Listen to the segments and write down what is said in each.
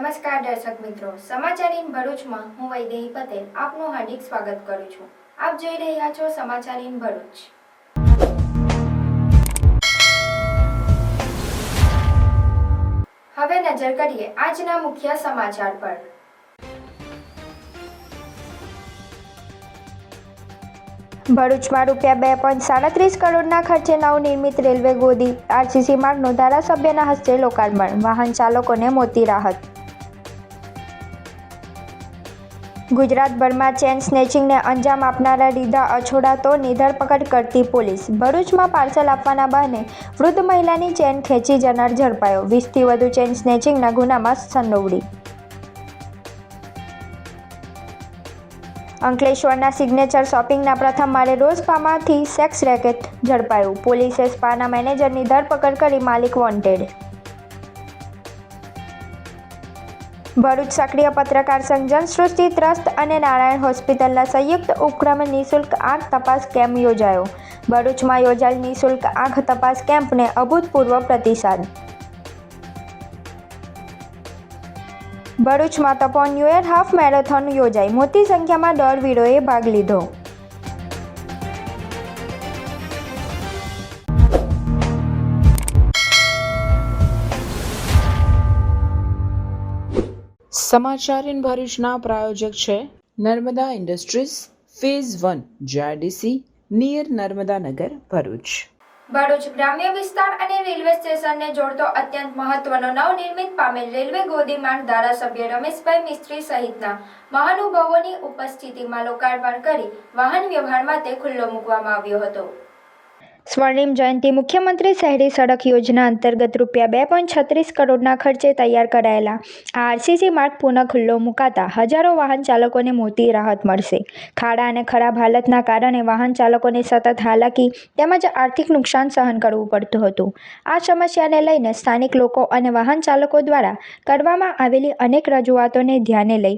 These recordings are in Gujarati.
નમસ્કાર દર્શક મિત્રો, સમાચાર ઇન ભરૂચમાં હું વૈદેહી પટેલ આપનું હાર્દિક સ્વાગત કરું છું। આપ જોઈ રહ્યા છો સમાચાર ઇન ભરૂચ। હવે નજર કરીએ આજના મુખ્ય સમાચાર પર। ભરૂચમાં ₹2.37 કરોડના ખર્ચે નવનિર્મિત રેલવે ગોદી આરસીસી માર્ગનું ધારાસભ્યના હસ્તે લોકાર્પણ, વાહન ચાલકોને મોટી રાહત। ગુજરાતભરમાં ચેન સ્નેચિંગને અંજામ આપનારા રીઢા અછોડાતોની ધરપકડ કરતી પોલીસ। ભરૂચમાં પાર્સલ આપવાના બહાને વૃદ્ધ મહિલાની ચેન ખેંચી જનાર ઝડપાયો, 20થી વધુ ચેન સ્નેચિંગના ગુનામાં સંડોવણી। અંકલેશ્વરના સિગ્નેચર શોપિંગના પ્રથમ માળે રોઝ સ્પામાંથી સેક્સ રેકેટ ઝડપાયું, પોલીસે સ્પાના મેનેજરની ધરપકડ કરી માલિક વોન્ટેડ। ભરૂચ સક્રિય પત્રકાર સંઘ, જનસૃષ્ટિ ટ્રસ્ટ અને નારાયણ હોસ્પિટલના સંયુક્ત ઉપક્રમે નિઃશુલ્ક આંખ તપાસ કેમ્પ યોજાયો। ભરૂચમાં યોજાયેલ નિઃશુલ્ક આંખ તપાસ કેમ્પને અભૂતપૂર્વ પ્રતિસાદ। ભરૂચમાં Tapon new year half marathon યોજાઈ, મોટી સંખ્યામાં દોડવીરોએ ભાગ લીધો। સમાચાર ઇન ભરૂચના પ્રાયોજક છે Narmada industries phase 1 GIDC near Narmada Nagar Bharuch. Bharuch ગ્રામ્ય વિસ્તાર અને રેલવે સ્ટેશનને જોડતો અત્યંત મહત્વનો નવનિર્મિત પામેલ રેલવે ગોદી માર્ગ ધારાસભ્ય રમેશભાઈ મિસ્ત્રી સહિતના મહાનુભાવોની ઉપસ્થિતિમાં લોકાર્પણ કરી વાહન વ્યવહાર માટે ખુલ્લો મૂકવામાં આવ્યો હતો। સ્વર્ણિમ જયંતિ મુખ્યમંત્રી શહેરી સડક યોજના અંતર્ગત ₹2.36 કરોડના ખર્ચે તૈયાર કરાયેલા આ આરસીસી માર્ગ પુનઃ ખુલ્લો મુકાતા હજારો વાહન ચાલકોને મોટી રાહત મળશે। ખાડા અને ખરાબ હાલતના કારણે વાહન ચાલકોને સતત હાલાકી તેમજ આર્થિક નુકસાન સહન કરવું પડતું હતું। આ સમસ્યાને લઈને સ્થાનિક લોકો અને વાહન ચાલકો દ્વારા કરવામાં આવેલી અનેક રજૂઆતોને ધ્યાને લઈ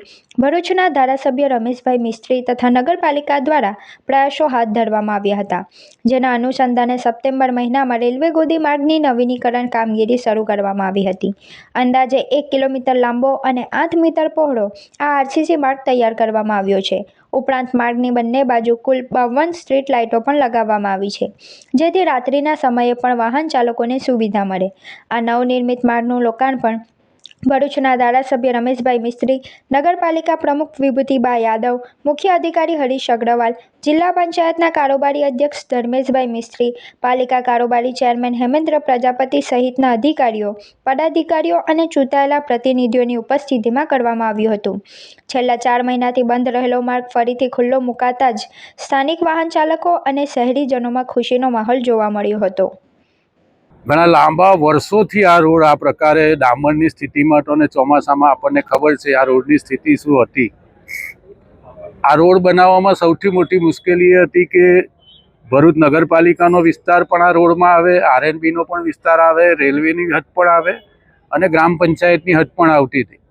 ભરૂચના ધારાસભ્ય રમેશભાઈ મિસ્ત્રી તથા નગરપાલિકા દ્વારા પ્રયાસો હાથ ધરવામાં આવ્યા હતા, જેના અનુસંધાને સપ્ટેમ્બર મહિનામાં રેલવે ગોદી માર્ગની નવીનીકરણ કામગીરી શરૂ કરવામાં આવી હતી। અંદાજે 1 કિલોમીટર લાંબો અને 8 મીટર પહોળો આ આરસીસી માર્ગ તૈયાર કરવામાં આવ્યો છે। ઉપરાંત માર્ગની બંને બાજુ કુલ 52 સ્ટ્રીટ લાઇટો પણ લગાવવામાં આવી છે, જેથી રાત્રિના સમયે પણ વાહન ચાલકોને સુવિધા મળે। આ નવનિર્મિત માર્ગનું લોકાર્પણ ભરૂચના ધારાસભ્ય રમેશભાઈ મિસ્ત્રી, નગરપાલિકા પ્રમુખ વિભૂતિબા યાદવ, મુખ્ય અધિકારી હરીશ અગ્રવાલ, જિલ્લા પંચાયતના કારોબારી અધ્યક્ષ ધર્મેશભાઈ મિસ્ત્રી, પાલિકા કારોબારી ચેરમેન હેમેન્દ્ર પ્રજાપતિ સહિતના અધિકારીઓ, પદાધિકારીઓ અને ચૂંટાયેલા પ્રતિનિધિઓની ઉપસ્થિતિમાં કરવામાં આવ્યું હતું। છેલ્લા 4 મહિનાથી બંધ રહેલો માર્ગ ફરીથી ખુલ્લો મુકાતા જ સ્થાનિક વાહન ચાલકો અને શહેરીજનોમાં ખુશીનો માહોલ જોવા મળ્યો હતો। ઘણા લાંબા વર્ષોથી આ રોડ આ પ્રકારે ડામરની સ્થિતિમાં હતો અને ચોમાસામાં આપણને ખબર છે આ રોડની સ્થિતિ શું હતી। આ રોડ બનાવવામાં સૌથી મોટી મુશ્કેલી એ હતી કે ભરૂચ નગરપાલિકાનો વિસ્તાર પણ આ રોડમાં આવે, આરએનબીનો પણ વિસ્તાર આવે, રેલવેની હદ પણ આવે અને ગ્રામ પંચાયતની હદ પણ આવતી હતી।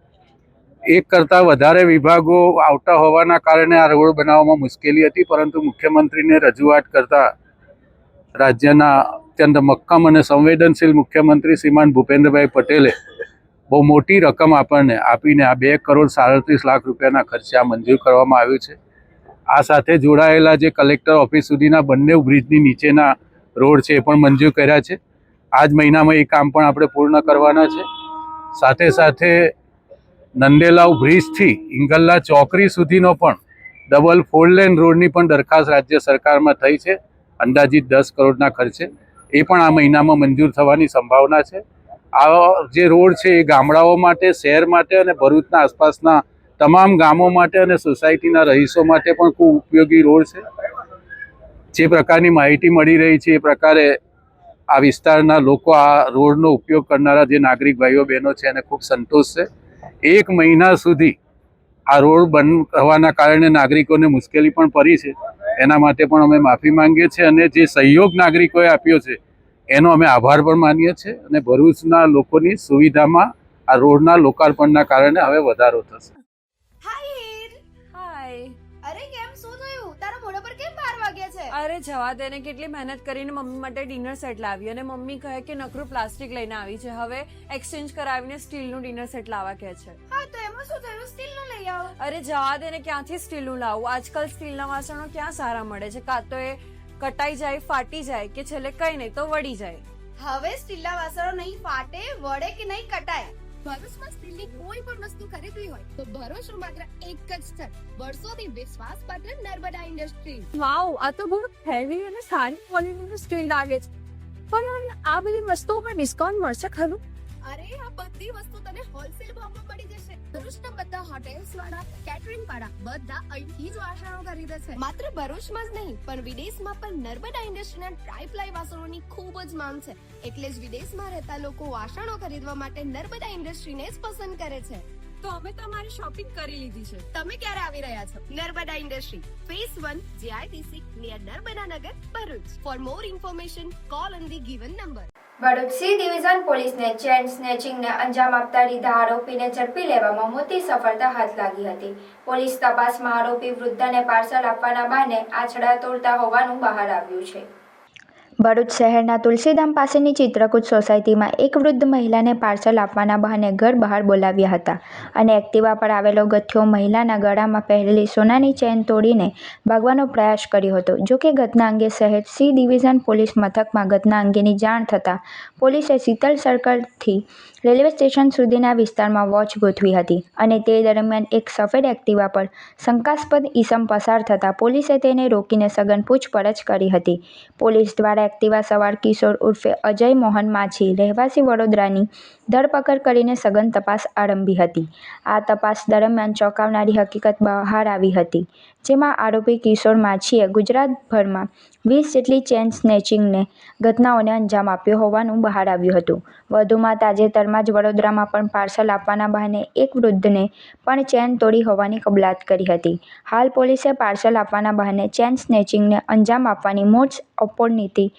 એક કરતાં વધારે વિભાગો આવતા હોવાના કારણે આ રોડ બનાવવામાં મુશ્કેલી હતી, પરંતુ મુખ્યમંત્રીને રજૂઆત કરતા રાજ્યના અત્યંત મક્કમ અને સંવેદનશીલ મુખ્યમંત્રી શ્રીમાન ભૂપેન્દ્રભાઈ પટેલે બહુ મોટી રકમ આપણને આપીને આ ₹2.37 કરોડ ખર્ચે આ મંજૂર કરવામાં આવ્યું છે। આ સાથે જોડાયેલા જે કલેક્ટર ઓફિસ સુધીના બંને બ્રિજની નીચેના રોડ છે એ પણ મંજૂર કર્યા છે। આ જ મહિનામાં એ કામ પણ આપણે પૂર્ણ કરવાના છે। સાથે સાથે નંદેલાવ બ્રિજથી ઇંગલ્લા ચોકડી સુધીનો પણ ડબલ 4 લેન રોડની પણ દરખાસ્ત રાજ્ય સરકારમાં થઈ છે, અંદાજિત 10 કરોડના ખર્ચે। એ પણ આ મહિનામાં મંજૂર થવાની સંભાવના છે। આ જે રોડ છે એ ગામડાઓ માટે, શહેર માટે અને ભરૂચના આસપાસના તમામ ગામો માટે અને સોસાયટીના રહીશો માટે પણ ખૂબ ઉપયોગી રોડ છે। જે પ્રકારની માહિતી મળી રહી છે એ પ્રકારે આ વિસ્તારના લોકો, આ રોડનો ઉપયોગ કરનારા જે નાગરિક ભાઈઓ બહેનો છે એને ખૂબ સંતોષ છે। 1 મહિના સુધી આ રોડ બંધ થવાના કારણે નાગરિકોને મુશ્કેલી પણ પડી છે, એના માટે પણ અમે માફી માંગીએ છીએ અને જે સહયોગ નાગરિકોએ આપ્યો છે એનો અમે આભાર પણ માનીએ છીએ અને ભરૂચના લોકોની સુવિધામાં આ રોડના લોકાર્પણના કારણે હવે વધારો થશે। હાય. અરે કેમ શું થયું? તારા મોઢા પર કેમ ભાર વાગ્યા છે? અરે જવા દે ને, કેટલી મહેનત કરીને મમ્મી માટે ડિનર સેટ લાવી અને મમ્મી કહે કે નકરું પ્લાસ્ટિક લઈને આવી છે, હવે એક્સચેન્જ કરાવીને સ્ટીલનું ડિનર સેટ લાવવા કહે છે. હા તો એમાં શું થયું, સ્ટીલનું લઈ આવો. અરે જવા દે ને, ક્યાંથી સ્ટીલનું લાવું? આજકાલ સ્ટીલના વાસણો ક્યાં સારા મળે છે, કાં તો એ કટાઈ જાય, ફાટી જાય કે છેલ્લે કઈ નહીં તો વળી જાય. હવે સ્ટીલના વાસણો નહીં ફાટે, વળે કે નહીં કટાય. ભરૂચમાં સ્ટીલની કોઈ પણ વસ્તુ ખરીદવી હોય તો ભરૂચનું માત્ર એક જ સ્થળ, વર્ષોથી વિશ્વાસપાત્ર નર્મદા ઇન્ડસ્ટ્રીઝ. વાવ, આ તો બહુ હેવી અને સારી ક્વોલિટીનું સ્ટીલ લાગે છે. પણ આ બધી વસ્તુઓ પર ડિસ્કાઉન્ટ મળશે ખરું? અરે આ બધી વસ્તુ તને હોલસેલ ભાવમાં મળી જશે. ભરૂચના બધા હોટેલ્સ વાળા, કેટરિંગ વાળા બધા અહીંથી જ વાસણો ખરીદે છે. માત્ર ભરૂચમાં જ નહીં પણ વિદેશમાં પણ નર્મદા ઇન્ડસ્ટ્રીના ટ્રાય-પ્લાય વાસણોની ખૂબ જ માંગ છે. એટલે જ વિદેશમાં રહેતા લોકો વાસણો ખરીદવા માટે નર્મદા ઇન્ડસ્ટ્રીને જ પસંદ કરે છે. તો અમે તમારી શોપિંગ કરી લીધી છે. તમે ક્યારે આવી રહ્યા છો? Narmada industry, phase 1, JITC, near Narmada Nagar, Bharuch. For more information call on the given number. Bharuch C division પોલીસને ચેન સ્નેચિંગને અંજામ આપતા રીઢા આરોપીને ઝડપી લેવામાં મોટી સફળતા હાથ લાગી હતી. પોલીસ તપાસમાં આરોપી વૃદ્ધને પાર્સલ આપવાના બહાને આંચડા તોડતા હોવાનું બહાર આવ્યું છે. ભરૂચ શહેરના તુલસીધામ પાસેની ચિત્રકૂટ સોસાયટીમાં એક વૃદ્ધ મહિલાને પાર્સલ આપવાના બહાને ઘર બહાર બોલાવ્યા હતા અને એક્ટિવા પર આવેલો ગઠિયો મહિલાના ગળામાં પહેરેલી સોનાની ચેન તોડીને ભાગવાનો પ્રયાસ કર્યો હતો. જો કે ઘટના અંગે શહેર સી ડિવિઝન પોલીસ મથકમાં ઘટના અંગેની જાણ થતાં પોલીસે શીતલ સર્કલથી રેલવે સ્ટેશન સુધીના વિસ્તારમાં વોચ ગોઠવી હતી અને તે દરમિયાન એક સફેદ એક્ટિવા પર શંકાસ્પદ ઈસમ પસાર થતાં પોલીસે તેને રોકીને સઘન પૂછપરછ કરી હતી. પોલીસ દ્વારા એક્ટિવા સવાર કિશોર ઉર્ફે અજય મોહન માછી રહેવાસી વડોદરાની ધરપકડ કરીને સઘન તપાસ આરંભી હતી. આ તપાસ દરમિયાન ચોંકાવનારી હકીકત બહાર આવી હતી, જેમાં આરોપી કિશોર માછીએ ગુજરાતભરમાં 20 જેટલી ચેન સ્નેચિંગને ઘટનાઓને અંજામ આપ્યો હોવાનું બહાર આવ્યું હતું. વધુમાં તાજેતરમાં જ વડોદરામાં પણ પાર્સલ આપવાના બહાને એક વૃદ્ધને પણ ચેન તોડી હોવાની કબૂલાત કરી હતી. હાલ પોલીસે પાર્સલ આપવાના બહાને ચેન સ્નેચિંગને અંજામ આપવાની મોડસ ઓપોર્ચ્યુનિટી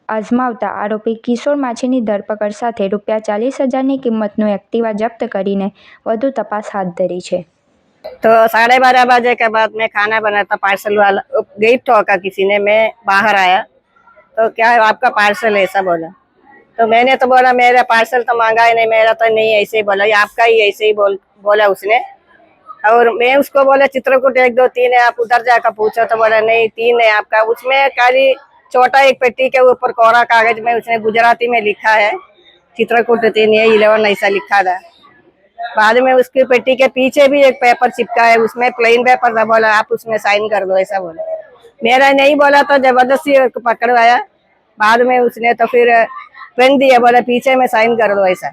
અજમાવતા આરોપી કિશોર માછીની ધરપકડ સાથે ₹40,000ની કિંમતનું એક્ટિવા જપ્ત કરીને વધુ તપાસ હાથ ધરી છે. तो 12:30 बजे के बाद मैं खाना बनाया था, पार्सल वाला गेट ठोका किसी ने, मैं बाहर आया तो क्या है आपका पार्सल है ऐसा बोला. तो मैंने तो बोला मेरा पार्सल तो मांगा ही नहीं, मेरा तो नहीं, ऐसे ही बोला, ये आपका ही ऐसे ही बोला उसने. और मैं उसको बोला चित्रकूट 1 2 3 है, आप उधर जाकर पूछो. तो बोला नहीं 3 है आपका. उसमें खाली छोटा एक पेटी के ऊपर कोरा कागज में उसने गुजराती में लिखा है चित्रकूट 3 है 11 ऐसा लिखा था. बाद में उसकी पेटी के पीछे भी एक पेपर चिपका है, उसमें प्लेन पेपर था. बोला आप उसमें साइन कर दो ऐसा बोला. मेरा नहीं बोला तो जबरदस्ती पकड़वाया. बाद में उसने तो फिर पेन दिया, बोला पीछे में साइन कर दो ऐसा.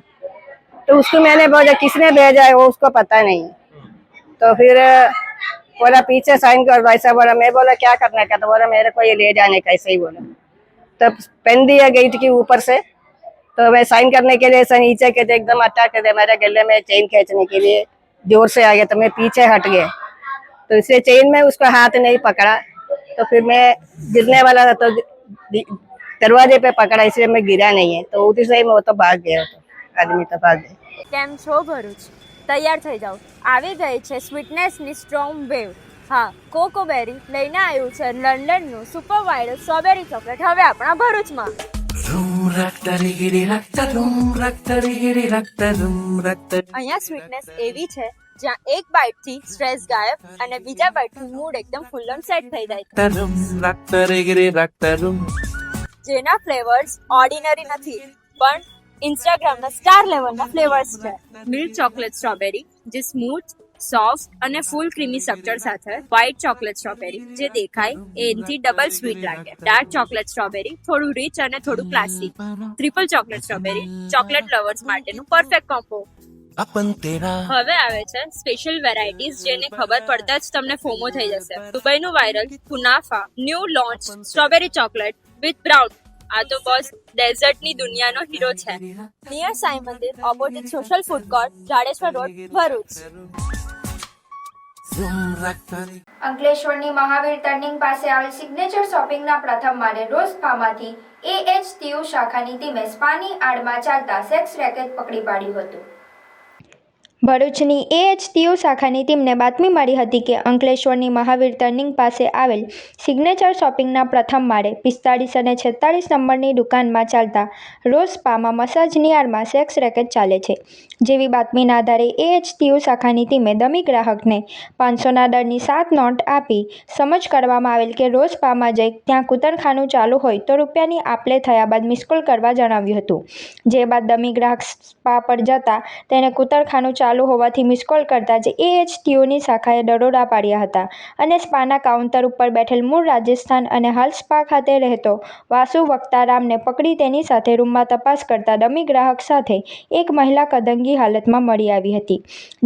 तो उसको मैंने बोला किसने भेजा है वो उसको पता नहीं. तो फिर बोला पीछे साइन कर दो ऐसा बोला. मैं बोला क्या करने का? तो बोला मेरे को ये ले जाने का ऐसा ही बोला. तब पेन दिया गेट के ऊपर से, तो मैं साइन करने के लिए ऐसा नीचे के एकदम अटैक कर दे, मेरे गले में चेन खींचने के लिए जोर से आ गया. तो मैं पीछे हट गया, तो इसलिए चेन में उसका हाथ नहीं पकड़ा. तो फिर मैं गिरने वाला था तो दरवाजे पे पकड़ा, इसलिए मैं गिरा नहीं है. तो उसी से वो तो भाग गया, तो आदमी तो भाग गया. કેમ છો ભરૂચ? તૈયાર થઈ જાઓ, આવી ગઈ છે સ્વીટનેસની સ્ટ્રોંગ વેવ. હા, કોકોબેરી લઈને આવ્યું છે લંડનનું સુપર વાયરલ સ્ટ્રોબેરી ચોકલેટ હવે આપણા ભરૂચમાં. અહીંયા સ્વીટનેસ એવી છે જ્યાં એક બાઈટથી સ્ટ્રેસ ગાયબ અને બીજા બાઈટથી મૂડ એકદમ ફૂલ ઓન સેટ થઈ જાય છે. જેના ફ્લેવર્સ ઓર્ડિનરી નથી પણ ઇન્સ્ટાગ્રામના સ્ટાર લેવલના ફ્લેવર્સ છે. મિલ્ક ચોકલેટ સ્ટ્રોબેરી જે સ્મૂથ, સોફ્ટ અને ફૂલ ક્રીમી સ્ટ્રક્ચર સાથે. વ્હાઇટ ચોકલેટ સ્ટ્રોબેરી જે દેખાય એનાથી ડબલ સ્વીટ લાગે. ડાર્ક ચોકલેટ સ્ટ્રોબેરી થોડું રીચ અને થોડું classy. Triple chocolate strawberry chocolate lovers માટેનું પરફેક્ટ કોમ્બો. હવે આવે છે સ્પેશિયલ વેરાયટીઝ જેને ખબર પડતા જ તમને ફોમો થઈ જશે. દુબઈનું viral kunafa new launch strawberry chocolate with brown. આ તો બસ ડેઝર્ટની દુનિયાનો હીરો છે. Near Sai Mandir opposite social food court, Jadeshwar road, Bharuch. અંકલેશ્વરની મહાવીર ટર્નિંગ પાસે આવેલ સિગ્નેચર શોપિંગના પ્રથમ માળે રોઝ ફાર્માથી AHTU શાખાની ટીમે સ્પાની આડમાં ચાલતા સેક્સ રેકેટ પકડી પાડ્યું હતું. ભરૂચની AHTU શાખાની ટીમને બાતમી મળી હતી કે અંકલેશ્વરની મહાવીર ટર્નિંગ પાસે આવેલ સિગ્નેચર શોપિંગના પ્રથમ માળે 45 અને 46 નંબરની દુકાનમાં ચાલતા રોઝ સ્પામાં મસાજની આડમાં સેક્સ રેકેટ ચાલે છે. જેવી બાતમીના આધારે AHTU શાખાની ટીમે દમી ગ્રાહકને 500ના દરની 7 નોટ આપી સમજ કરવામાં આવેલ કે રોઝ સ્પામાં જઈ ત્યાં કૂતરખાનું ચાલુ હોય તો રૂપિયાની આપલે થયા બાદ મિસકોલ કરવા જણાવ્યું હતું. જે બાદ દમી ગ્રાહક સ્પા પર જતા તેને કૂતરખાનું ચાલુ હોવાથી મિસકોલ કરતા જ AHTUની શાખાએ દરોડા પાડ્યા હતા અને સ્પાના કાઉન્ટર ઉપર બેઠેલ મૂળ રાજસ્થાન અને હાલ સ્પા ખાતે રહેતો વાસુ વક્તારામને પકડી તેની સાથે રૂમમાં તપાસ કરતા ડમી ગ્રાહક સાથે એક મહિલા કદંગી હાલતમાં મળી આવી હતી,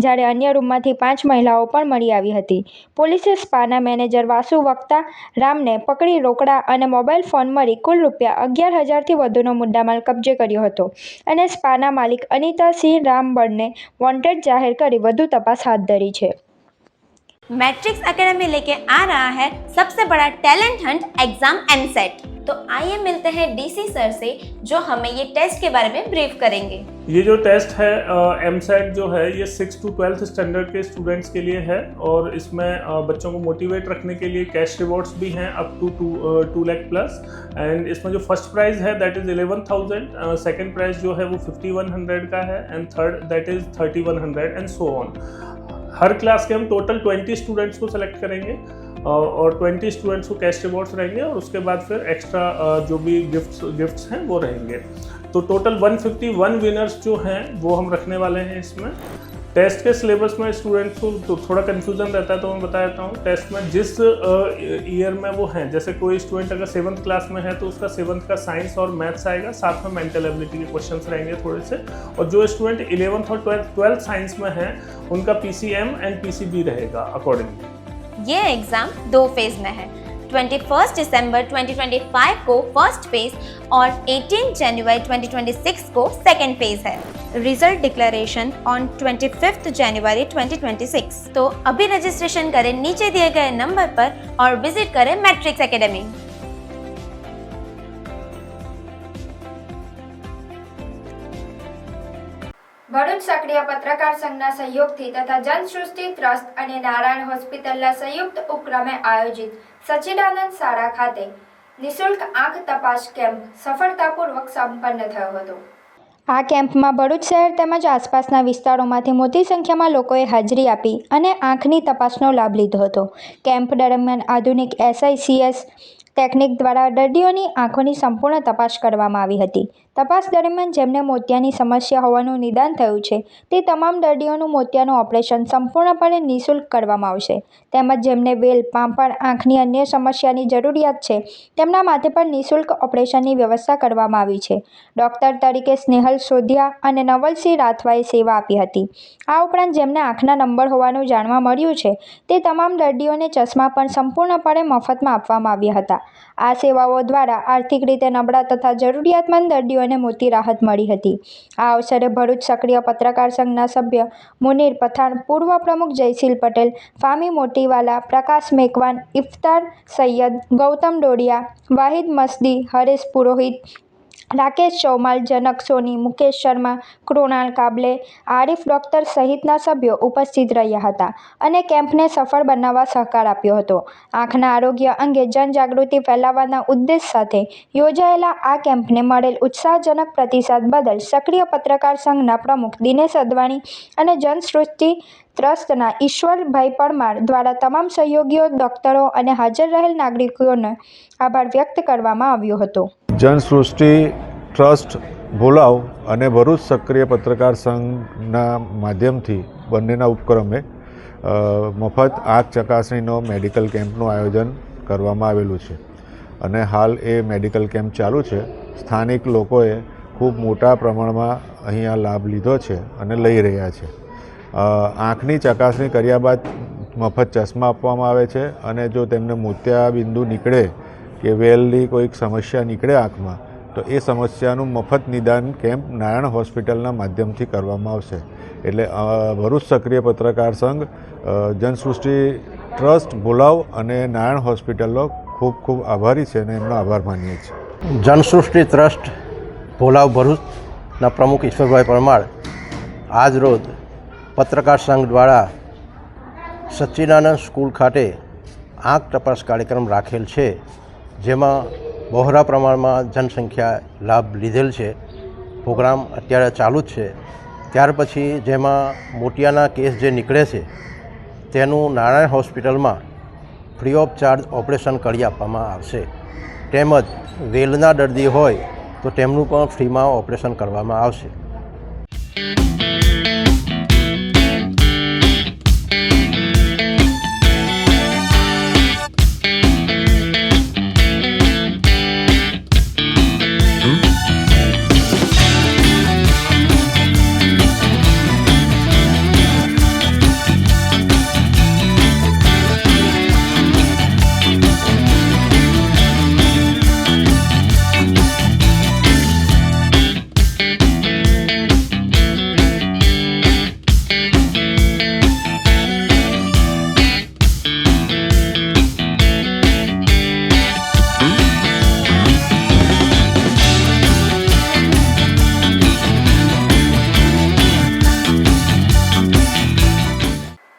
જ્યારે અન્ય રૂમમાંથી 5 મહિલાઓ પણ મળી આવી હતી. પોલીસે સ્પાના મેનેજર વાસુ વક્તારામને પકડી રોકડા અને મોબાઈલ ફોન મળી કુલ રૂપિયા 11,000થી વધુનો મુદ્દામાલ કબજે કર્યો હતો અને સ્પાના માલિક અનિતાસિંહ રામબળને વોન્ટેડ जाहिर કરી વધુ તપાસ હાથ ધરી છે. मैट्रिक्स एकेडमी लेके आ रहा है सबसे बड़ा टैलेंट हंट एग्जाम एमसेट। तो आइए मिलते हैं डीसी सर से जो हमें ये टेस्ट के बारे में ब्रीफ करेंगे। ये जो टेस्ट है एमसेट जो है ये 6 to 12th स्टैंडर्ड के स्टूडेंट्स के लिए है और इसमें बच्चों को मोटिवेट रखने के लिए कैश रिवॉर्ड्स भी हैं up to 2 lakh plus. And इसमें जो फर्स्ट प्राइज़ है दैट इज़ 11,000, सेकंड प्राइज़ जो है वो 5,100 का है and third that is 3,100 and so on. हर क्लास के हम टोटल 20 स्टूडेंट्स को सेलेक्ट करेंगे और 20 स्टूडेंट्स को कैश रिवॉर्ड्स रहेंगे और उसके बाद फिर एक्स्ट्रा जो भी गिफ्ट्स हैं वो रहेंगे। तो टोटल 151 विनर्स जो हैं वो हम रखने वाले हैं इसमें। टेस्ट के सिलेबस में स्टूडेंट्स को तो थोड़ा कन्फ्यूज़न रहता है तो मैं बता देता हूँ। टेस्ट में जिस ईयर में वो हैं, जैसे कोई स्टूडेंट अगर 7th क्लास में है तो उसका 7th का साइंस और मैथ्स आएगा, साथ में मेंटल एबिलिटी के क्वेश्चंस रहेंगे थोड़े से। और जो स्टूडेंट 11th और 12th साइंस में हैं उनका PCM एंड PCB रहेगा अकॉर्डिंगली। ये एग्जाम 2 फेज में है। 21 दिसंबर 2025 को फर्स्ट फेज और 18 जनवरी 2026 को सेकेंड फेज है। रिजल्ट डिक्लेरेशन ऑन 25 जनवरी 2026। तो अभी रजिस्ट्रेशन करें नीचे दिए गए नंबर पर और विजिट करें मैट्रिक्स एकेडमी। ભરૂચ સક્રિય પત્રકાર સંઘના સહયોગથી તથા જનસૃષ્ટિ ટ્રસ્ટ અને નારાયણ હોસ્પિટલના સંયુક્ત ઉપક્રમે આયોજિત સચ્ચિદાનંદ શાળા ખાતે નિઃશુલ્ક આંખ તપાસ કેમ્પ સફળતાપૂર્વક સંપન્ન થયો હતો. આ કેમ્પમાં ભરૂચ શહેર તેમજ આસપાસના વિસ્તારોમાંથી મોટી સંખ્યામાં લોકોએ હાજરી આપી અને આંખની તપાસનો લાભ લીધો હતો. કેમ્પ દરમિયાન આધુનિક SICS ટેકનિક દ્વારા દર્દીઓની આંખોની સંપૂર્ણ તપાસ કરવામાં આવી હતી. તપાસ દરમિયાન જેમને મોતિયાની સમસ્યા હોવાનું નિદાન થયું છે તે તમામ દર્દીઓનું મોતિયાનું ઓપરેશન સંપૂર્ણપણે નિઃશુલ્ક કરવામાં આવશે. તેમજ જેમને વેલ, પાંપણ, આંખની અન્ય સમસ્યાની જરૂરિયાત છે તેમના માથે પણ નિઃશુલ્ક ઓપરેશનની વ્યવસ્થા કરવામાં આવી છે. ડૉક્ટર તરીકે સ્નેહલ સોધિયા અને નવલસિંહ રાથવાએ સેવા આપી હતી. આ ઉપરાંત જેમને આંખના નંબર હોવાનું જાણવા મળ્યું છે તે તમામ દર્દીઓને ચશ્મા પણ સંપૂર્ણપણે મફતમાં આપવામાં આવ્યા હતા. આ સેવાઓ દ્વારા આર્થિક રીતે નબળા તથા જરૂરિયાતમંદ દર્દીઓને મોટી રાહત મળી હતી. આ અવસરે ભરૂચ સક્રિય પત્રકાર સંઘના સભ્ય મુનીર પઠાણ, પૂર્વ પ્રમુખ જયશીલ પટેલ, ફામી મોટીવાલા, પ્રકાશ મેકવાન, ઇફતાર સૈયદ, ગૌતમ ડોડિયા, વાહિદ મસદી, હરેશ પુરોહિત, રાકેશ ચૌમાલ, જનક સોની, મુકેશ શર્મા, કૃણાલ કાબલે, આરિફ ડૉક્ટર સહિતના સભ્યો ઉપસ્થિત રહ્યા હતા અને કેમ્પને સફળ બનાવવા સહકાર આપ્યો હતો. આંખના આરોગ્ય અંગે જનજાગૃતિ ફેલાવવાના ઉદ્દેશ સાથે યોજાયેલા આ કેમ્પને મળેલ ઉત્સાહજનક પ્રતિસાદ બદલ સક્રિય પત્રકાર સંઘના પ્રમુખ દિનેશ અદવાણી અને જનસૃષ્ટિ ટ્રસ્ટના ઈશ્વરભાઈ પરમાર દ્વારા તમામ સહયોગીઓ, ડૉક્ટરો અને હાજર રહેલ નાગરિકોનો આભાર વ્યક્ત કરવામાં આવ્યો હતો. જનસૃષ્ટિ ટ્રસ્ટ ભોલાવ અને ભરૂચ સક્રિય પત્રકાર સંઘના માધ્યમથી બંનેના ઉપક્રમે મફત આંખ ચકાસણીનો મેડિકલ કેમ્પનું આયોજન કરવામાં આવેલું છે અને હાલ એ મેડિકલ કેમ્પ ચાલુ છે. સ્થાનિક લોકોએ ખૂબ મોટા પ્રમાણમાં અહીંયા લાભ લીધો છે અને લઈ રહ્યા છે. આંખની ચકાસણી કર્યા બાદ મફત ચશ્મા આપવામાં આવે છે અને જો તેમને મોતિયાબિંદુ નીકળે કે વેલની કોઈક સમસ્યા નીકળે આંખમાં તો એ સમસ્યાનું મફત નિદાન કેમ્પ નારાયણ હોસ્પિટલના માધ્યમથી કરવામાં આવશે. એટલે ભરૂચ સક્રિય પત્રકાર સંઘ, જનસૃષ્ટિ ટ્રસ્ટ ભોલાવ અને નારાયણ હોસ્પિટલનો ખૂબ ખૂબ આભારી છે અને એમનો આભાર માનીએ છીએ. જનસૃષ્ટિ ટ્રસ્ટ ભોલાવ ભરૂચના પ્રમુખ ઈશ્વરભાઈ પરમાર આજ રોજ પત્રકાર સંઘ દ્વારા સચ્ચિદાનંદ સ્કૂલ ખાતે આંખ તપાસ કાર્યક્રમ રાખેલ છે, જેમાં બહોળા પ્રમાણમાં જનસંખ્યા લાભ લીધેલ છે. પ્રોગ્રામ અત્યારે ચાલુ જ છે. ત્યાર પછી જેમાં મોતિયાના કેસ જે નીકળે છે તેનું નારાયણ હોસ્પિટલમાં ફ્રી ઓફ ચાર્જ ઓપરેશન કરી આપવામાં આવશે. તેમજ વેલના દર્દી હોય તો તેમનું પણ ફ્રીમાં ઓપરેશન કરવામાં આવશે.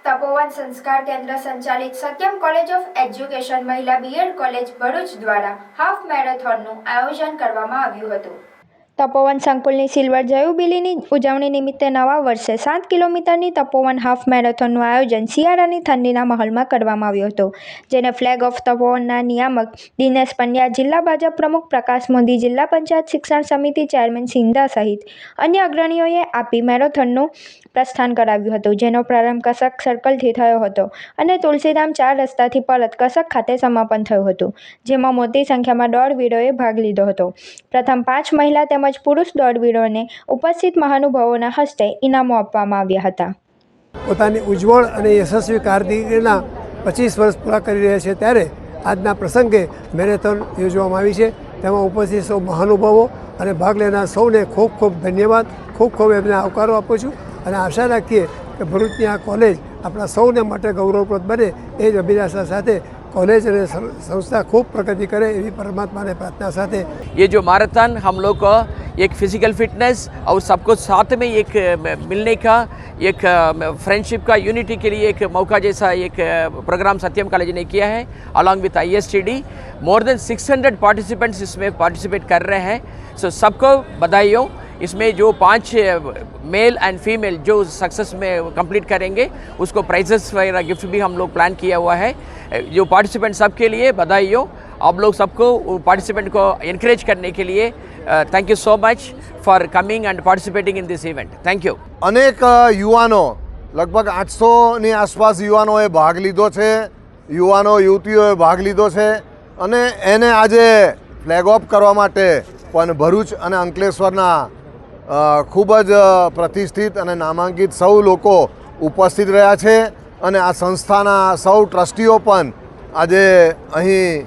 તપોવન સંસ્કાર કેન્દ્ર સંચાલિત સત્યમ કોલેજ ઓફ એજ્યુકેશન મહિલા બીએડ કોલેજ ભરૂચ દ્વારા હાફ મેરેથોનનું આયોજન કરવામાં આવ્યું હતું. તપોવન સંકુલની સિલ્વર જયુબિલીની ઉજવણી નિમિત્તે નવા વર્ષે 7 કિલોમીટરની તપોવન હાફ મેરેથોનનું આયોજન શિયાળાની ઠંડીના માહોલમાં કરવામાં આવ્યું હતું, જેને ફ્લેગ ઓફ તપોવનના નિયામક દિનેશ પંડ્યા, જિલ્લા ભાજપ પ્રમુખ પ્રકાશ મોદી, જિલ્લા પંચાયત શિક્ષણ સમિતિ ચેરમેન સિંધા સહિત અન્ય અગ્રણીઓએ આપી મેરેથોનનું પ્રસ્થાન કરાવ્યું હતું, જેનો પ્રારંભ કસક સર્કલથી થયો હતો અને તુલસીધામ 4 રસ્તાથી પરત કસક ખાતે સમાપન થયું હતું, જેમાં મોટી સંખ્યામાં દોડવીરોએ ભાગ લીધો હતો. પ્રથમ 5 મહિલા તેમજ પુરુષ દોડવીરોને ઉપસ્થિત મહાનુભાવોના હસ્તે ઇનામો આપવામાં આવ્યા હતા. પોતાની ઉજ્જવળ અને યશસ્વી કારકિર્દીના 25 વર્ષ પૂરા કરી રહ્યા છે, ત્યારે આજના પ્રસંગે મેરેથોન યોજવામાં આવી છે. તેમાં ઉપસ્થિત સૌ મહાનુભાવો અને ભાગ લેનાર સૌને ખૂબ ખૂબ ધન્યવાદ, ખૂબ એમને આવકારો આપું છું અને આશા રાખીએ કે ભરૂચની આ કોલેજ આપણા સૌને માટે ગૌરવપ્રદ બને એ જ અભિલાષા સાથે कॉलेज और संस्था खूब प्रगति करे यही परमात्मा ने प्रार्थना साथ ये जो मैराथन हम लोग का एक फिजिकल फिटनेस और सबको साथ में एक मिलने का एक फ्रेंडशिप का यूनिटी के लिए एक मौका जैसा एक प्रोग्राम सत्यम कॉलेज ने किया है along with ISTD. More than 600 participants इसमें पार्टिसिपेट कर रहे हैं. सो सबको बधाई हो. इसमें जो 5 मेल एंड फीमेल जो सक्सेस में कंप्लीट करेंगे उसको प्राइजेस वगैरह गिफ्ट भी हम लोग प्लान किया हुआ है. जो पार्टिसिपेंट सबके लिए बधाई हो. आप लोग सबको पार्टिसिपेंट को इनक्रेज करने के लिए thank you so much for coming and participating in this event. Thank you. अनेक युवाओं लगभग 800 ની આસપાસ યુવાનોએ ભાગ લીધો છે, યુવાનો યુવતીઓએ ભાગ લીધો છે અને એને આજે ફ્લેગ ઓફ કરવા માટે પણ ભરૂચ અને અંકલેશ્વરના ખૂબ જ પ્રતિષ્ઠિત અને નામાંકિત સૌ લોકો ઉપસ્થિત રહ્યા છે અને આ સંસ્થાના સૌ ટ્રસ્ટીઓ પણ આજે અહીં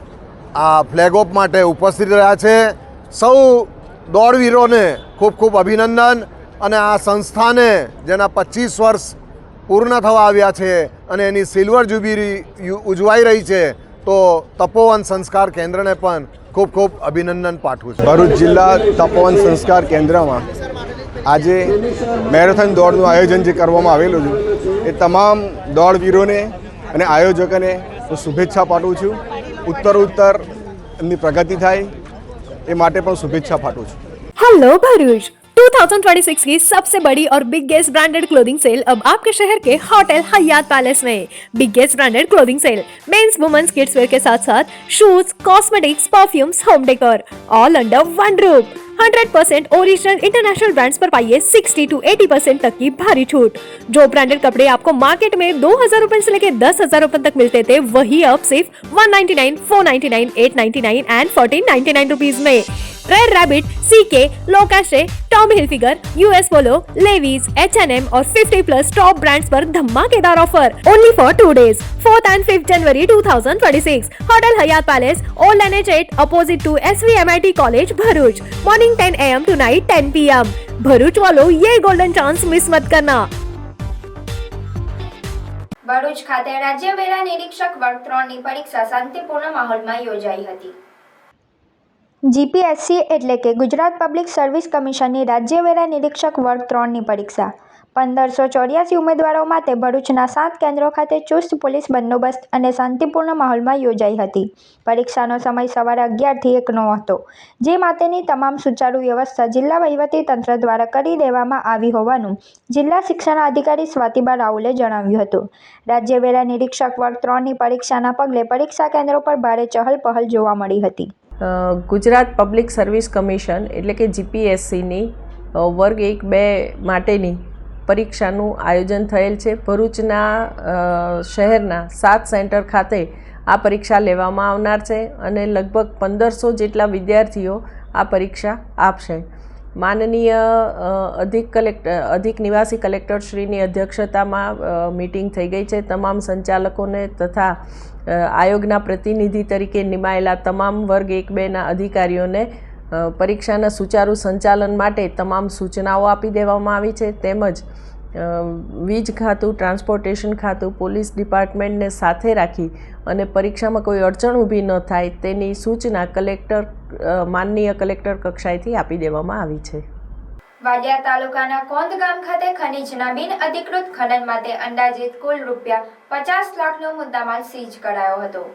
આ ફ્લેગ ઓફ માટે ઉપસ્થિત રહ્યા છે. સૌ દોડવીરોને ખૂબ ખૂબ અભિનંદન અને આ સંસ્થાને જેના 25 વર્ષ પૂર્ણ થવા આવ્યા છે અને એની સિલ્વર જ્યુબિલી ઉજવાઈ રહી છે તો તપોવન સંસ્કાર કેન્દ્રને પણ ખૂબ ખૂબ અભિનંદન પાઠવું છું. ભરૂચ જિલ્લા તપોવન સંસ્કાર કેન્દ્રમાં આજે મેરેથોન દોડનું આયોજન જે કરવામાં આવેલું છે એ તમામ દોડવીરોને અને આયોજકોને હું શુભેચ્છા પાઠવું છું. ઉત્તરોત્તર એમની પ્રગતિ થાય એ માટે પણ શુભેચ્છા પાઠવું છું. हेलो भरूच 2026 की सबसे बड़ी और बिगेस्ट ब्रांडेड क्लोथिंग सेल अब आपके शहर के होटल हयात पैलेस में. Biggest branded clothing sale men's women's kids wear के साथ साथ shoes, cosmetics, perfumes, home decor all under one roof. 100% original international brands पर पाइए 60 to 80% तक की भारी छूट. जो ब्रांडेड कपड़े आपको मार्केट में 2000 रुपए से लेकर 10,000 रुपए तक मिलते थे वही अब सिर्फ 199, 499, 899 एंड 1499 रुपीज में. Red Rabbit, CK, Lacoste, Tommy Hilfiger, US Polo, Levi's, H&M और 50+ टॉप ब्रांड्स पर धमाकेदार offer only for 2 days 4th and 5th January 2026. Hotel Hyatt Palace, old NH8 opposite to SVMIT college Bharuch. Morning 10 AM to night 10 PM. Bharuch वालों ये गोल्डन चांस मिस मत करना. ભરૂચ ખાતે રાજ્ય વેરા નિરીક્ષક વર્ગ 3 ની પરીક્ષા શાંતિપૂર્ણ માહોલમાં યોજાઈ હતી. GPSC એટલે કે ગુજરાત પબ્લિક સર્વિસ કમિશનની રાજ્ય વેરા નિરીક્ષક વર્ગ 3 ની પરીક્ષા 1584 ઉમેદવારો માટે ભરૂચના 7 કેન્દ્રો ખાતે ચુસ્ત પોલીસ બંદોબસ્ત અને શાંતિપૂર્ણ માહોલમાં યોજાઈ હતી. પરીક્ષાનો સમય સવારે 11 થી 1 નો હતો, જે માટેની તમામ સુચારુ વ્યવસ્થા જિલ્લા વહીવટી તંત્ર દ્વારા કરી દેવામાં આવી હોવાનું જિલ્લા શિક્ષણાધિકારી સ્વાતિબા રાઉલે જણાવ્યું હતું. રાજ્ય વેરા નિરીક્ષક વર્ગ 3ની પરીક્ષાના પગલે પરીક્ષા કેન્દ્રો પર ભારે ચહલપહલ જોવા મળી હતી. ગુજરાત પબ્લિક સર્વિસ કમિશન એટલે કે જીપીએસસીની વર્ગ 1-2 માટેની પરીક્ષાનું આયોજન થયેલ છે. ભરૂચના શહેરના 7 સેન્ટર ખાતે આ પરીક્ષા લેવામાં આવનાર છે અને લગભગ 1500 જેટલા વિદ્યાર્થીઓ આ પરીક્ષા આપશે. માનનીય અધિક નિવાસી કલેક્ટરશ્રીની અધ્યક્ષતામાં મીટિંગ થઈ ગઈ છે. તમામ સંચાલકોને તથા આયોગના પ્રતિનિધિ તરીકે નિમાયેલા તમામ વર્ગ 1-2ના અધિકારીઓને પરીક્ષાના સુચારુ સંચાલન માટે તમામ સૂચનાઓ આપી દેવામાં આવી છે. તેમજ વીજ ખાતું, ટ્રાન્સપોર્ટેશન ખાતું, પોલીસ ડિપાર્ટમેન્ટને સાથે રાખી અને પરીક્ષામાં કોઈ અડચણ ઊભી ન થાય તેની સૂચના માનનીય કલેક્ટર કક્ષાએથી આપી દેવામાં આવી છે. વાડિયા તાલુકાના કોંદ ગામ ખાતે ખનીજના બિનઅધિકૃત ખનન માટે અંદાજિત કુલ ₹50 લાખનો મુદ્દામાલ સીઝ કરાયો હતો.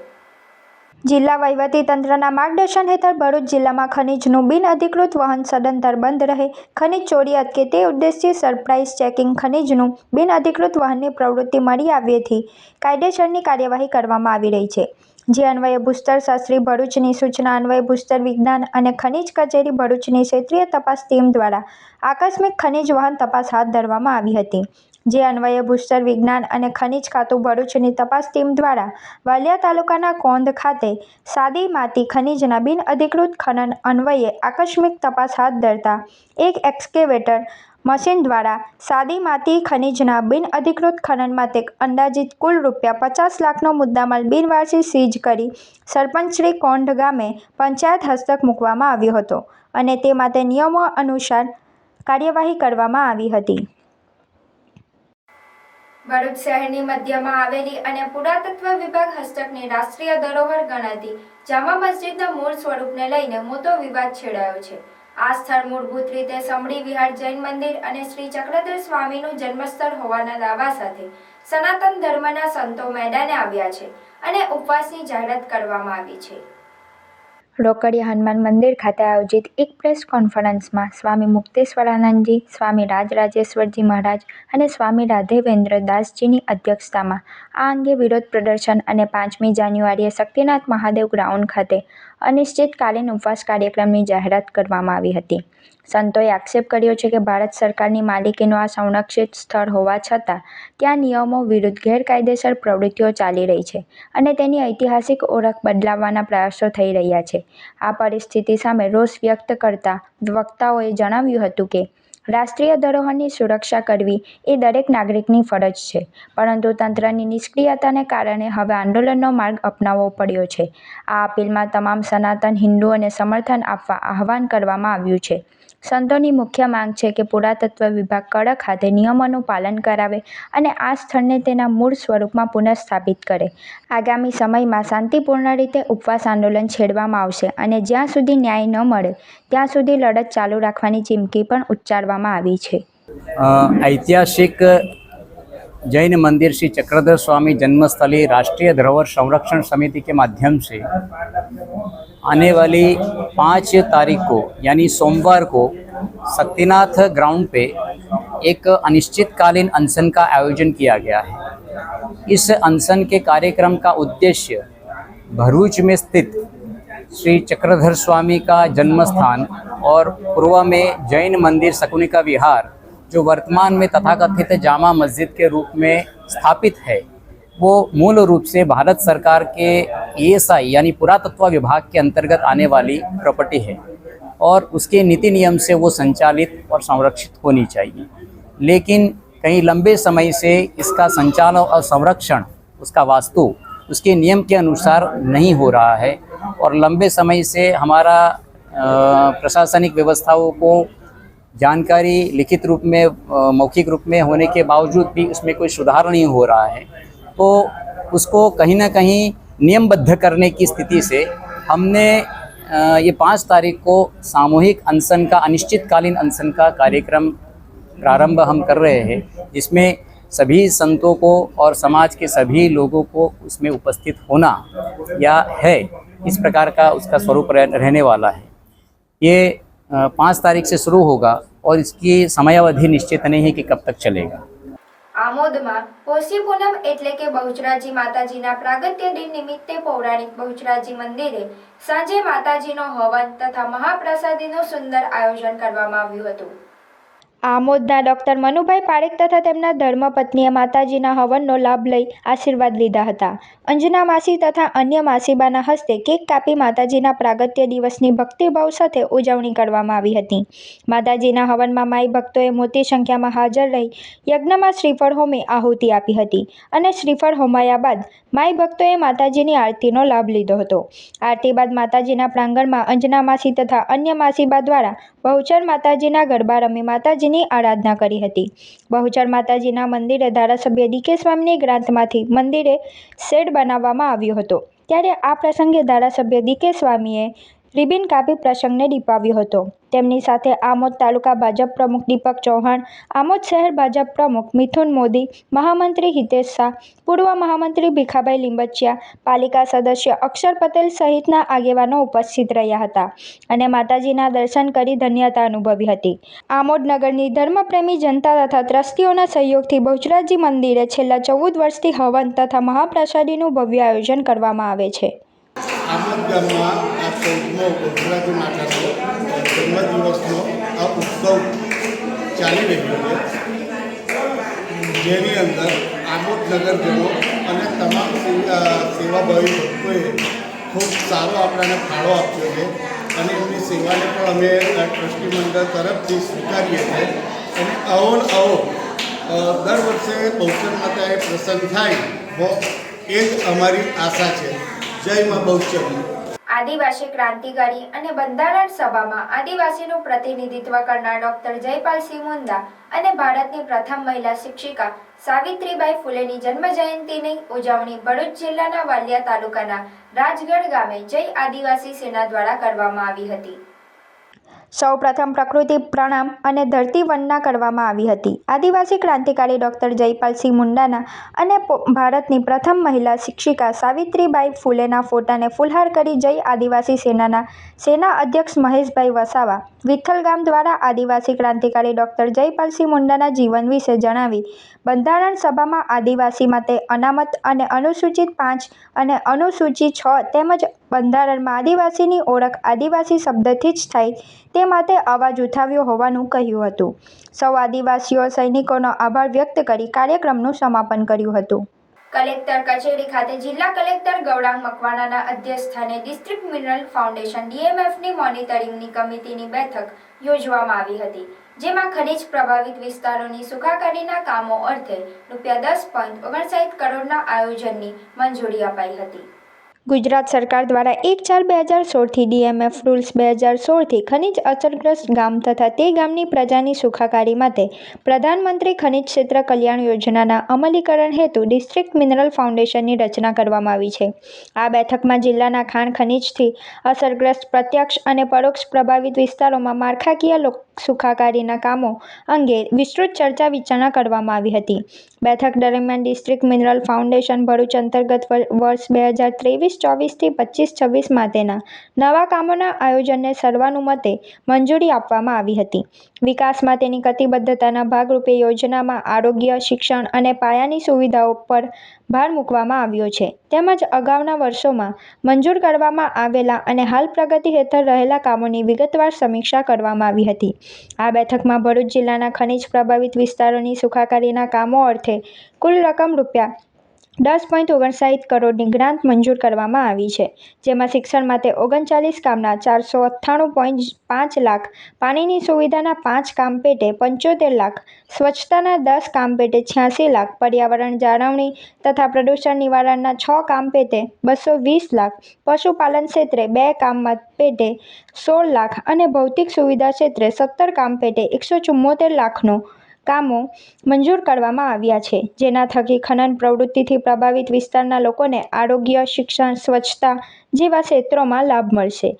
જિલ્લા વહીવટી તંત્રના માર્ગદર્શન હેઠળ ભરૂચ જિલ્લામાં ખનીજનું બિનઅધિકૃત વહન સદંતર બંધ રહે, ખનીજ ચોરી અટકે તે ઉદ્દેશથી સરપ્રાઇઝ ચેકિંગ ખનીજનું બિનઅધિકૃત વહનની પ્રવૃત્તિ મળી આવ્યેથી કાયદેસરની કાર્યવાહી કરવામાં આવી રહી છે. જે અન્વયે ભૂસ્તર શાસ્ત્રી ભરૂચની સૂચના અન્વયે ભૂસ્તર વિજ્ઞાન અને ખનીજ કચેરી ભરૂચની ક્ષેત્રીય તપાસ ટીમ દ્વારા આકસ્મિક ખનીજ વહન તપાસ હાથ ધરવામાં આવી હતી. જે અન્વયે ભૂસ્તર વિજ્ઞાન અને ખનીજ ખાતું ભરૂચની તપાસ ટીમ દ્વારા વાલિયા તાલુકાના કોંદ ખાતે સાદી માટી ખનીજના બિનઅધિકૃત ખનન અન્વયે આકસ્મિક તપાસ હાથ ધરતા એક એક્સ્કેવેટર મશીન દ્વારા સાદી માટી ખનીજના બિનઅધિકૃત ખનન માટે અંદાજિત કુલ ₹50 લાખનો મુદ્દામાલ બિનવારસી સીઝ કરી સરપંચશ્રી કોંઢ ગામે પંચાયત હસ્તક મૂકવામાં આવ્યો હતો અને તે માટે નિયમો અનુસાર કાર્યવાહી કરવામાં આવી હતી. ભરૂચ શહેરની મધ્યમાં આવેલી અને પુરાતત્વ વિભાગ હસ્તકની રાષ્ટ્રીય ધરોહર ગણાતી જામા મસ્જિદના મૂળ સ્વરૂપને લઈને મોટો વિવાદ છેડાયો છે. આ સ્થળ મૂળભૂત રીતે સમડી વિહાર જૈન મંદિર અને શ્રી ચક્રધર સ્વામીનું જન્મસ્થળ હોવાના દાવા સાથે સનાતન ધર્મના સંતો મેદાને આવ્યા છે અને ઉપવાસની જાહેરાત કરવામાં આવી છે. રોકડિયા હનુમાન મંદિર ખાતે આયોજિત એક પ્રેસ કોન્ફરન્સમાં સ્વામી મુક્તેશ્વરાનંદજી, સ્વામી રાજરાજેશ્વરજી મહારાજ અને સ્વામી રાઘવેન્દ્ર દાસજીની અધ્યક્ષતામાં આ અંગે વિરોધ પ્રદર્શન અને 5મી જાન્યુઆરીએ શક્તિનાથ મહાદેવ ગ્રાઉન્ડ ખાતે અનિશ્ચિતકાલીન ઉપવાસ કાર્યક્રમની જાહેરાત કરવામાં આવી હતી. સંતોએ આક્ષેપ કર્યો છે કે ભારત સરકારની માલિકીનું આ સંરક્ષિત સ્થળ હોવા છતાં ત્યાં નિયમો વિરુદ્ધ ગેરકાયદેસર પ્રવૃત્તિઓ ચાલી રહી છે અને તેની ઐતિહાસિક ઓળખ બદલાવવાના પ્રયાસો થઈ રહ્યા છે. આ પરિસ્થિતિ સામે રોષ વ્યક્ત કરતા વક્તાઓએ જણાવ્યું હતું કે રાષ્ટ્રીય ધરોહરની સુરક્ષા કરવી એ દરેક નાગરિકની ફરજ છે, પરંતુ તંત્રની નિષ્ક્રિયતાને કારણે હવે આંદોલનનો માર્ગ અપનાવવો પડ્યો છે. આ અપીલમાં તમામ સનાતન હિન્દુઓને સમર્થન આપવા આહવાન કરવામાં આવ્યું છે. સંતોની મુખ્ય માંગ છે કે પુરાતત્વ વિભાગ કડક હાથે નિયમોનું પાલન કરાવે અને આ સ્થળને તેના મૂળ સ્વરૂપમાં પુનઃસ્થાપિત કરે. આગામી સમયમાં શાંતિપૂર્ણ રીતે ઉપવાસ આંદોલન છેડવામાં આવશે અને જ્યાં સુધી ન્યાય ન મળે ત્યાં સુધી લડત ચાલુ રાખવાની ચીમકી પણ ઉચ્ચારવામાં આવી છે. ऐतिहासिक जैन मंदिर श्री चक्रधर स्वामी जन्मस्थली राष्ट्रीय धरोहर संरक्षण समिति के माध्यम से आने वाली 5 तारीख को यानी सोमवार को शक्तिनाथ ग्राउंड पे एक अनिश्चितकालीन अनशन का आयोजन किया गया है. इस अनशन के कार्यक्रम का उद्देश्य भरूच में स्थित श्री चक्रधर स्वामी का जन्म स्थान और पूर्व में जैन मंदिर शकुनिका विहार जो वर्तमान में तथाकथित जामा मस्जिद के रूप में स्थापित है, वो मूल रूप से भारत सरकार के ESI यानी पुरातत्व विभाग के अंतर्गत आने वाली प्रॉपर्टी है और उसके नीति नियम से वो संचालित और संरक्षित होनी चाहिए. लेकिन कई लंबे समय से इसका संचालन और संरक्षण, उसका वास्तु उसके नियम के अनुसार नहीं हो रहा है और लंबे समय से हमारा प्रशासनिक व्यवस्थाओं को जानकारी लिखित रूप में, मौखिक रूप में होने के बावजूद भी उसमें कोई सुधार नहीं हो रहा है. तो उसको कहीं ना कहीं नियमबद्ध करने की स्थिति से हमने ये 5 तारीख को सामूहिक अनशन का, अनिश्चितकालीन अनशन का कार्यक्रम प्रारंभ हम कर रहे हैं, जिसमें सभी संतों को और समाज के सभी लोगों को उसमें उपस्थित होना या है, इस प्रकार का उसका स्वरूप रहने वाला है। ये 5 तारीख से शुरू होगा और इसकी समयावधि निश्चित नहीं है कि कब तक चलेगा। આમોદમાં પોષી પૂનમ એટલે કે બહુચરાજી માતાજીના પ્રાગટ્ય દિન નિમિત્તે પૌરાણિક બહુચરાજી મંદિરે સાંજે માતાજીનો હવન તથા મહાપ્રસાદીનું સુંદર આયોજન કરવામાં આવ્યું હતું। આમોદના ડોક્ટર મનુભાઈ પારેખ તથા તેમના ધર્મપત્નીએ માતાજીના હવનનો લાભ લઈ આશીર્વાદ લીધા હતા। અંજના માસી તથા અન્ય માસીબાના હસ્તે કેક કાપી માતાજીના પ્રાગટ્ય દિવસની ભક્તિભાવ સાથે ઉજવણી કરવામાં આવી હતી। માતાજીના હવનમાં માઈ ભક્તોએ મોટી સંખ્યામાં હાજર રહી યજ્ઞમાં શ્રીફળ હોમી આહુતિ આપી હતી અને શ્રીફળ હોમાયા બાદ માઈ ભક્તોએ માતાજીની આરતીનો લાભ લીધો હતો। આરતી બાદ માતાજીના પ્રાંગણમાં અંજના માસી તથા અન્ય માસીબા દ્વારા બહુચર માતાજીના ગરબા રમી માતાજીની આરાધના કરી હતી। બહુચર માતાજીના મંદિરે ધારાસભ્ય ડીકે સ્વામીની ગ્રાન્ટમાંથી મંદિરે શેડ બનાવવામાં આવ્યો હતો, ત્યારે આ પ્રસંગે ધારાસભ્ય ડીકે સ્વામીએ રિબિન કાપી પ્રસંગને દીપાવ્યો હતો। તેમની સાથે આમોદ તાલુકા ભાજપ પ્રમુખ દીપક ચૌહાણ, આમોદ શહેર ભાજપ પ્રમુખ મિથુન મોદી, મહામંત્રી હિતેશ શાહ, પૂર્વ મહામંત્રી ભીખાભાઈ લીંબચિયા, પાલિકા સદસ્ય અક્ષર પટેલ સહિતના આગેવાનો ઉપસ્થિત રહ્યા હતા અને માતાજીના દર્શન કરી ધન્યતા અનુભવી હતી। આમોદ નગરની ધર્મપ્રેમી જનતા તથા ટ્રસ્ટીઓના સહયોગથી બહુચરાજી મંદિરે છેલ્લા 14 વર્ષથી હવન તથા મહાપ્રસાદીનું ભવ્ય આયોજન કરવામાં આવે છે। આમોદ ગામમાં આ 14મો બહુચરાજી માતાનો જન્મદિવસનો આ ઉત્સવ ચાલી રહ્યો છે, જેની અંદર આમોદ નગરજનો અને તમામ સેવાભાવી ભક્તોએ ખૂબ સારો આપણને ફાળો આપ્યો છે અને એમની સેવાને પણ અમે ટ્રસ્ટી મંડળ તરફથી સ્વીકારીએ છીએ અને આવો દર વર્ષે બહુચર માતાએ પ્રસન્ન થાય એ જ અમારી આશા છે। જય માં બહુચર। આદિવાસી ક્રાંતિકારી અને બંધારણ સભામાં આદિવાસીનું પ્રતિનિધિત્વ કરનાર ડોક્ટર જયપાલસિંહ મુંડા અને ભારતની પ્રથમ મહિલા શિક્ષિકા સાવિત્રીબાઈ ફૂલેની જન્મજયંતિની ઉજવણી ભરૂચ જિલ્લાના વાલિયા તાલુકાના રાજગઢ ગામે જય આદિવાસી સેના દ્વારા કરવામાં આવી હતી। સૌપ્રથમ પ્રકૃતિ પ્રણામ અને ધરતી વંદના કરવામાં આવી હતી। આદિવાસી ક્રાંતિકારી ડોક્ટર જયપાલસિંહ મુંડાના અને ભારતની પ્રથમ મહિલા શિક્ષિકા સાવિત્રીબાઈ ફૂલેના ફોટાને ફૂલહાર કરી જય આદિવાસી સેનાના સેના અધ્યક્ષ મહેશભાઈ વસાવા વિઠ્ઠલ ગામ દ્વારા આદિવાસી ક્રાંતિકારી ડોક્ટર જયપાલસિંહ મુંડાના જીવન વિશે જણાવી બંધારણ સભામાં આદિવાસી માટે અનામત અને અનુસૂચિત 5 અને અનુસૂચિત 6 તેમજ બંધારણમાં આદિવાસીની ઓળખ આદિવાસી શબ્દથી જ થાય તે માટે અવાજ ઉઠાવ્યો હોવાનું કહ્યું હતું। સૌ આદિવાસીઓ સૈનિકોનો આભાર વ્યક્ત કરી કાર્યક્રમનું સમાપન કર્યું હતું। કલેક્ટર કચેરી ખાતે જિલ્લા કલેક્ટર ગૌરાંગ મકવાણાના અધ્યક્ષસ્થાને ડિસ્ટ્રિક્ટ મિનરલ ફાઉન્ડેશન DMFની મોનિટરિંગની કમિટીની બેઠક યોજવામાં આવી હતી, જેમાં ખનીજ પ્રભાવિત વિસ્તારોની સુખાકારીના કામો અર્થે ₹10.59 કરોડના આયોજનની મંજૂરી અપાઈ હતી। ગુજરાત સરકાર દ્વારા 1/4/2016થી DMF રૂલ્સ 2016થી ખનીજ અસરગ્રસ્ત ગામ તથા તે ગામની પ્રજાની સુખાકારી માટે પ્રધાનમંત્રી ખનીજ ક્ષેત્ર કલ્યાણ યોજનાના અમલીકરણ હેતુ ડિસ્ટ્રિક્ટ મિનરલ ફાઉન્ડેશનની રચના કરવામાં આવી છે। આ બેઠકમાં જિલ્લાના ખાણ ખનીજથી અસરગ્રસ્ત પ્રત્યક્ષ અને પરોક્ષ પ્રભાવિત વિસ્તારોમાં માળખાકીય સુખાકારીના કામો અંગે વિસ્તૃત ચર્ચા વિચારણા કરવામાં આવી હતી। બેઠક દરમિયાન ડિસ્ટ્રિક્ટ મિનરલ ફાઉન્ડેશન ભરૂચ અંતર્ગત વર્ષ 2023-24થી 25-26 માટેના નવા કામોના આયોજનને સર્વાનુમતે મંજૂરી આપવામાં આવી હતી। વિકાસ માટેની કટિબદ્ધતાના ભાગરૂપે યોજનામાં આરોગ્ય, શિક્ષણ અને પાયાની સુવિધાઓ પર ભાર મૂકવામાં આવ્યો છે, તેમજ અગાઉના વર્ષોમાં મંજૂર કરવામાં આવેલા અને હાલ પ્રગતિ હેઠળ રહેલા કામોની વિગતવાર સમીક્ષા કરવામાં આવી હતી। આ બેઠકમાં ભરૂચ જિલ્લાના ખનીજ પ્રભાવિત વિસ્તારોની સુખાકારીના કામો અર્થે કુલ રકમ ₹10.59 કરોડની ગ્રાન્ટ મંજૂર કરવામાં આવી છે, જેમાં શિક્ષણ માટે 39 કામના 498.5 લાખ, પાણીની સુવિધાના 5 કામ પેટે 75 લાખ, સ્વચ્છતાના 10 કામ પેટે 86 લાખ, પર્યાવરણ જાળવણી તથા પ્રદૂષણ નિવારણના 6 કામ પેટે 220 લાખ, પશુપાલન ક્ષેત્રે 2 કામ પેટે 16 લાખ અને ભૌતિક સુવિધા ક્ષેત્રે 17 કામ પેટે 174 લાખનો કામો મંજૂર કરવામાં આવ્યા છે, જેના થકી ખનન પ્રવૃત્તિથી પ્રભાવિત વિસ્તારના લોકોને આરોગ્ય, શિક્ષણ, સ્વચ્છતા જેવા ક્ષેત્રોમાં લાભ મળશે।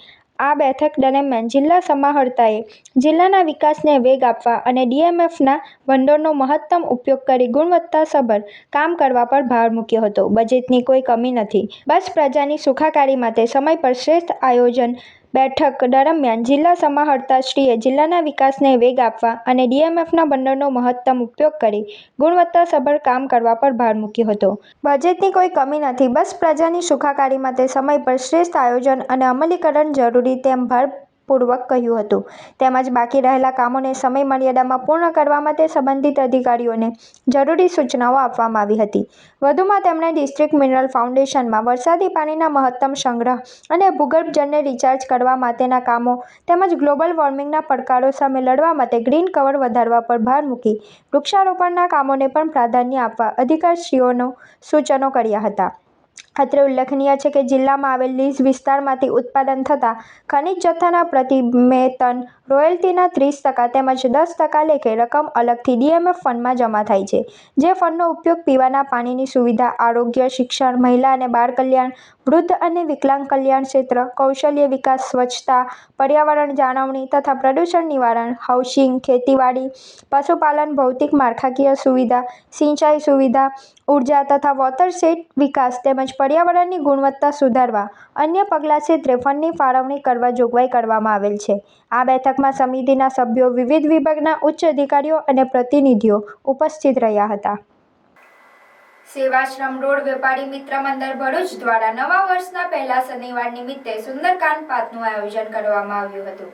આ બેઠક દરમિયાન જિલ્લા સમાહર્તાએ જિલ્લાના વિકાસને વેગ આપવા અને ડીએમએફના ભંડોળનો મહત્તમ ઉપયોગ કરી ગુણવત્તાસભર કામ કરવા પર ભાર મૂક્યો હતો. બજેટની કોઈ કમી નથી, બસ પ્રજાની સુખાકારી માટે સમય પર શ્રેષ્ઠ આયોજન. બેઠક દરમિયાન જિલ્લા સમાહર્તાશ્રીએ જિલ્લાના વિકાસને વેગ આપવા અને ડીએમએફના ભંડોળનો મહત્તમ ઉપયોગ કરી ગુણવત્તાસભર કામ કરવા પર ભાર મૂક્યો હતો. બજેટની કોઈ કમી નથી, બસ પ્રજાની સુખાકારી માટે સમય પર શ્રેષ્ઠ આયોજન અને અમલીકરણ જરૂરી તેમ ભારપૂર્વક કહ્યું હતું. તેમજ બાકી રહેલા કામોને સમય મર્યાદામાં પૂર્ણ કરવા માટે સંબંધિત અધિકારીઓને જરૂરી સૂચનાઓ આપવામાં આવી હતી. વધુમાં તેમણે ડિસ્ટ્રિક્ટ મિનરલ ફાઉન્ડેશનમાં વરસાદી પાણીના મહત્તમ સંગ્રહ અને ભૂગર્ભ જળને રિચાર્જ કરવા માટેના કામો તેમજ ગ્લોબલ વોર્મિંગના પડકારો સામે લડવા માટે ગ્રીન કવર વધારવા પર ભાર મૂકી વૃક્ષારોપણના કામોને પણ પ્રાધાન્ય આપવા અધિકારીશ્રીઓને સૂચનો કર્યા હતા. અત્રે ઉલ્લેખનીય છે કે જિલ્લામાં આવેલ લીઝ વિસ્તારમાંથી ઉત્પાદન થતા ખનિજ જથ્થાના પ્રતિ ટન રોયલ્ટીના 30% તેમજ 10% લેખે રકમ અલગથી ડીએમએફ ફંડમાં જમા થાય છે, જે ફંડનો ઉપયોગ પીવાના પાણીની સુવિધા, આરોગ્ય, શિક્ષણ, મહિલા અને બાળ કલ્યાણ, વૃદ્ધ અને વિકલાંગ કલ્યાણ ક્ષેત્ર, કૌશલ્ય વિકાસ, સ્વચ્છતા, પર્યાવરણ જાળવણી તથા પ્રદૂષણ નિવારણ, હાઉસિંગ, ખેતીવાડી, પશુપાલન, ભૌતિક માળખાકીય સુવિધા, સિંચાઈ સુવિધા, ઉર્જા તથા વોટરશેડ વિકાસ તેમજ પર્યાવરણની ગુણવત્તા સુધારવા અન્ય પગલાં ક્ષેત્રે ફંડની ફાળવણી કરવા જોગવાઈ કરવામાં આવેલ છે. આ બેઠકમાં સમિતિના સભ્યો, વિવિધ વિભાગના ઉચ્ચ અધિકારીઓ અને પ્રતિનિધિઓ ઉપસ્થિત રહ્યા હતા. સેવાશ્રમ રોડ વેપારી મિત્ર મંડળ ભરૂચ દ્વારા નવા વર્ષના પહેલા શનિવાર નિમિત્તે સુંદરકાંડ પાથનું આયોજન કરવામાં આવ્યું હતું.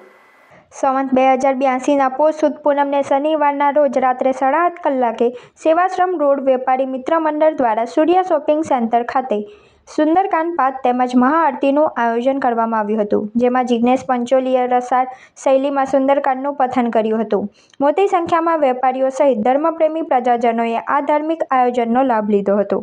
સંવત 2082ના પોષ સુદ પૂનમને શનિવારના રોજ રાત્રે 8:30 કલાકે સેવાશ્રમ રોડ વેપારી મિત્ર મંડળ દ્વારા સૂર્ય શોપિંગ સેન્ટર ખાતે સુંદરકાંડ પાઠ તેમજ મહાઆરતીનું આયોજન કરવામાં આવ્યું હતું, જેમાં જિજ્ઞેશ પંચોલીએ રસાળ શૈલીમાં સુંદરકાંડનું પઠન કર્યું હતું. મોટી સંખ્યામાં વેપારીઓ સહિત ધર્મપ્રેમી પ્રજાજનોએ આ ધાર્મિક આયોજનનો લાભ લીધો હતો.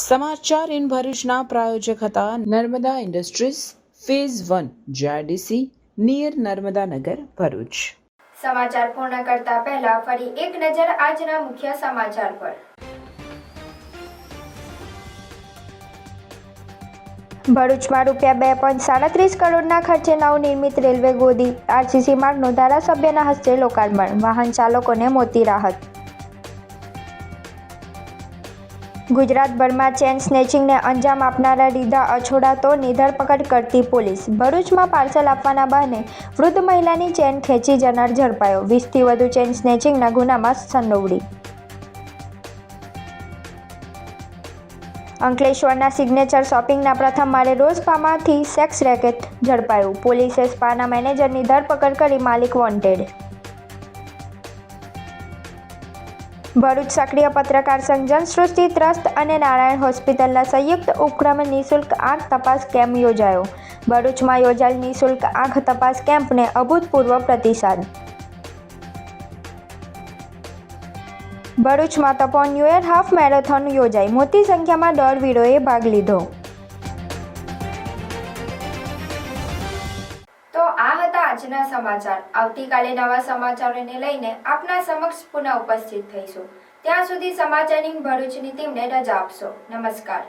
સમાચાર ઇન ભરૂચના પ્રાયોજક હતા Narmada industries phase 1 JIDC near Narmada Nagar Bharuch. સમાચાર પૂર્ણ કરતા પહેલા ફરી એક નજર આજના મુખ્ય સમાચાર પર. ભરૂચમાં ₹2.37 કરોડના ખર્ચે નવનિર્મિત રેલવે ગોદી આરસીસી માર્ગનું ધારાસભ્યના હસ્તે લોકાર્પણ, વાહન ચાલકોને મોટી રાહત. ગુજરાતભરમાં ચેન સ્નેચિંગને અંજામ આપનારા રીઢા અછોડાતોની ધરપકડ કરતી પોલીસ. ભરૂચમાં પાર્સલ આપવાના બહાને વૃદ્ધ મહિલાની ચેન ખેંચી જનાર ઝડપાયો. 20થી વધુ ચેન સ્નેચિંગના ગુનામાં સંડોવણી. અંકલેશ્વરના સિગ્નેચર શોપિંગના પ્રથમ માળે રોજ સ્પામાંથી સેક્સ રેકેટ ઝડપાયું. પોલીસે સ્પાના મેનેજરની ધરપકડ કરી માલિક વોન્ટેડ. ભરૂચ સક્રિય પત્રકાર સંઘ, જનસૃષ્ટિ ટ્રસ્ટ અને નારાયણ હોસ્પિટલના સંયુક્ત ઉપક્રમે નિઃશુલ્ક આંખ તપાસ કેમ્પ યોજાયો. ભરૂચમાં યોજાયેલ નિઃશુલ્ક આંખ તપાસ કેમ્પને અભૂતપૂર્વ પ્રતિસાદ. ભરૂચમાં Tapon new year half marathon યોજાઈ. મોટી સંખ્યામાં દોડવીરોએ ભાગ લીધો. તો આ હતા આજના સમાચાર. આવતીકાલે નવા સમાચારોને લઈને આપના સમક્ષ પુનઃ ઉપસ્થિત થઈશું. ત્યાં સુધી સમાચારની ભરૂચની ટીમને રજા આપશો. નમસ્કાર.